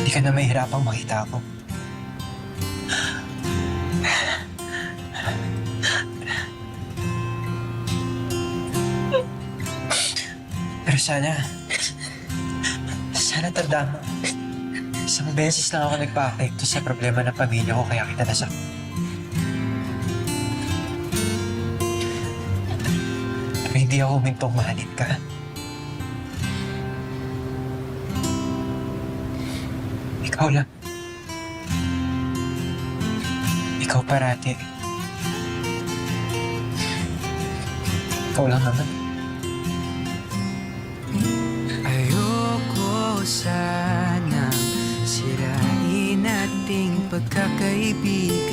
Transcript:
Hindi ka na mahihirapang makita ako. Pero sana tandaan mo. Isang beses lang ako nagpa-apekto sa problema ng pamilya ko kaya kita nasaktan. Pero hindi ako humintong mahalin ka. Ikaw lang. Ikaw parati. Ikaw lang naman. Ayoko sanang sirain ating pagkakaibigan.